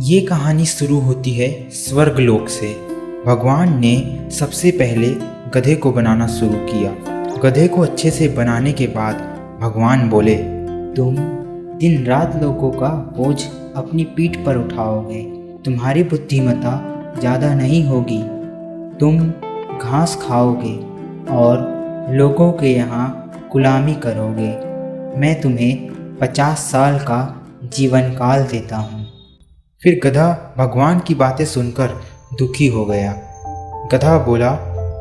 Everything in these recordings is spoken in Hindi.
ये कहानी शुरू होती है स्वर्गलोक से। भगवान ने सबसे पहले गधे को बनाना शुरू किया। गधे को अच्छे से बनाने के बाद भगवान बोले, तुम दिन रात लोगों का बोझ अपनी पीठ पर उठाओगे। तुम्हारी बुद्धिमत्ता ज़्यादा नहीं होगी। तुम घास खाओगे और लोगों के यहाँ गुलामी करोगे। मैं तुम्हें 50 साल का जीवन काल देता हूँ। फिर गधा भगवान की बातें सुनकर दुखी हो गया। गधा बोला,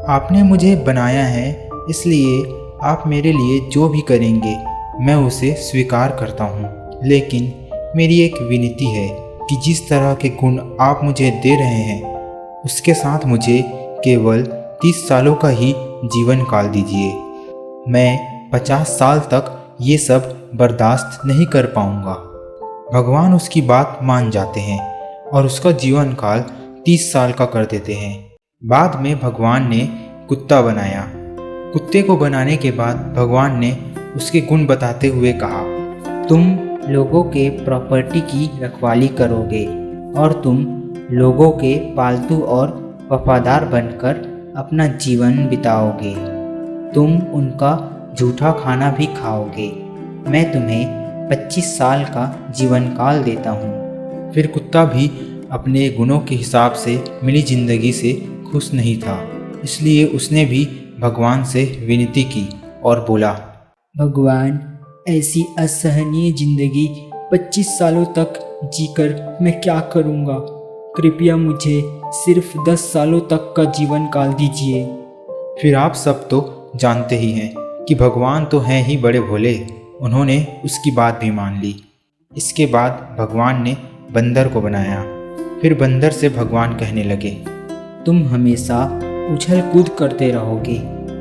आपने मुझे बनाया है, इसलिए आप मेरे लिए जो भी करेंगे मैं उसे स्वीकार करता हूँ। लेकिन मेरी एक विनती है कि जिस तरह के गुण आप मुझे दे रहे हैं उसके साथ मुझे केवल 30 सालों का ही जीवन काल दीजिए। मैं 50 साल तक ये सब बर्दाश्त नहीं कर पाऊँगा। भगवान उसकी बात मान जाते हैं और उसका जीवन काल 30 साल का कर देते हैं। बाद में भगवान ने कुत्ता बनाया। कुत्ते को बनाने के बाद भगवान ने उसके गुण बताते हुए कहा, तुम लोगों के प्रॉपर्टी की रखवाली करोगे और तुम लोगों के पालतू और वफादार बनकर अपना जीवन बिताओगे। तुम उनका झूठा खाना भी खाओगे। मैं तुम्हें 25 साल का जीवन काल देता हूँ। फिर कुत्ता भी अपने गुणों के हिसाब से मिली जिंदगी से खुश नहीं था, इसलिए उसने भी भगवान से विनती की और बोला, भगवान, ऐसी असहनीय जिंदगी 25 सालों तक जीकर मैं क्या करूँगा। कृपया मुझे सिर्फ 10 सालों तक का जीवन काल दीजिए। फिर आप सब तो जानते ही हैं कि भगवान तो हैं ही बड़े भोले। उन्होंने उसकी बात भी मान ली। इसके बाद भगवान ने बंदर को बनाया। फिर बंदर से भगवान कहने लगे, तुम हमेशा उछल कूद करते रहोगे,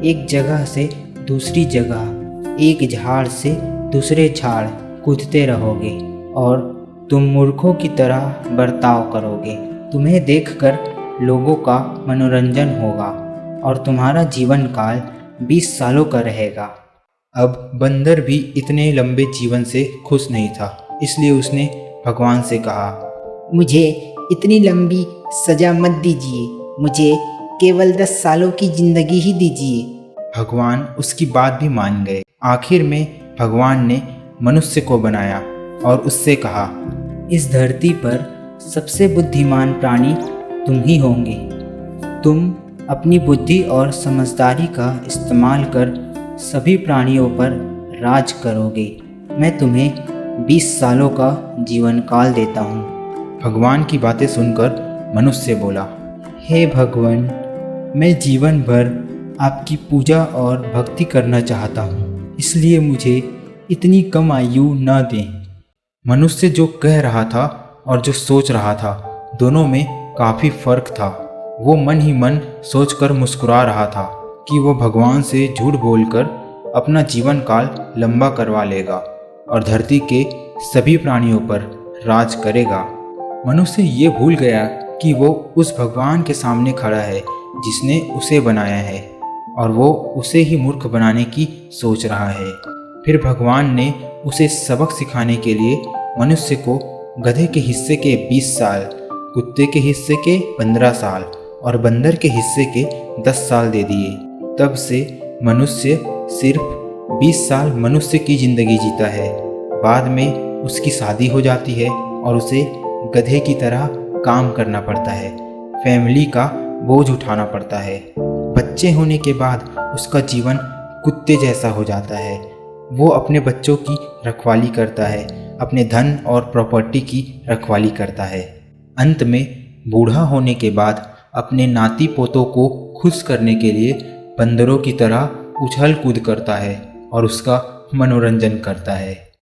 एक जगह से दूसरी जगह, एक झाड़ से दूसरे झाड़ कूदते रहोगे और तुम मूर्खों की तरह बर्ताव करोगे। तुम्हें देखकर लोगों का मनोरंजन होगा और तुम्हारा जीवन काल 20 सालों का रहेगा। अब बंदर भी इतने लंबे जीवन से खुश नहीं था, इसलिए उसने भगवान से कहा, मुझे इतनी लंबी सज़ा मत दीजिए, मुझे केवल 10 सालों की ज़िंदगी ही दीजिए। भगवान उसकी बात भी मान गए। आखिर में भगवान ने मनुष्य को बनाया और उससे कहा, इस धरती पर सबसे बुद्धिमान प्राणी तुम ही होंगे। तुम अपनी बुद्धि और समझदारी का इस्तेमाल कर सभी प्राणियों पर राज करोगे। मैं तुम्हें 20 सालों का जीवन काल देता हूँ। भगवान की बातें सुनकर मनुष्य बोला, हे भगवान, मैं जीवन भर आपकी पूजा और भक्ति करना चाहता हूँ, इसलिए मुझे इतनी कम आयु न दें। मनुष्य जो कह रहा था और जो सोच रहा था दोनों में काफ़ी फर्क था। वो मन ही मन सोचकर मुस्कुरा रहा था कि वो भगवान से झूठ बोलकर अपना जीवन काल लंबा करवा लेगा और धरती के सभी प्राणियों पर राज करेगा। मनुष्य ये भूल गया कि वो उस भगवान के सामने खड़ा है जिसने उसे बनाया है और वो उसे ही मूर्ख बनाने की सोच रहा है। फिर भगवान ने उसे सबक सिखाने के लिए मनुष्य को गधे के हिस्से के 20 साल, कुत्ते के हिस्से के 15 साल और बंदर के हिस्से के 10 साल दे दिए। तब से मनुष्य सिर्फ 20 साल मनुष्य की ज़िंदगी जीता है। बाद में उसकी शादी हो जाती है और उसे गधे की तरह काम करना पड़ता है, फैमिली का बोझ उठाना पड़ता है। बच्चे होने के बाद उसका जीवन कुत्ते जैसा हो जाता है। वो अपने बच्चों की रखवाली करता है, अपने धन और प्रॉपर्टी की रखवाली करता है। अंत में बूढ़ा होने के बाद अपने नाती पोतों को खुश करने के लिए बंदरों की तरह उछल कूद करता है और उसका मनोरंजन करता है।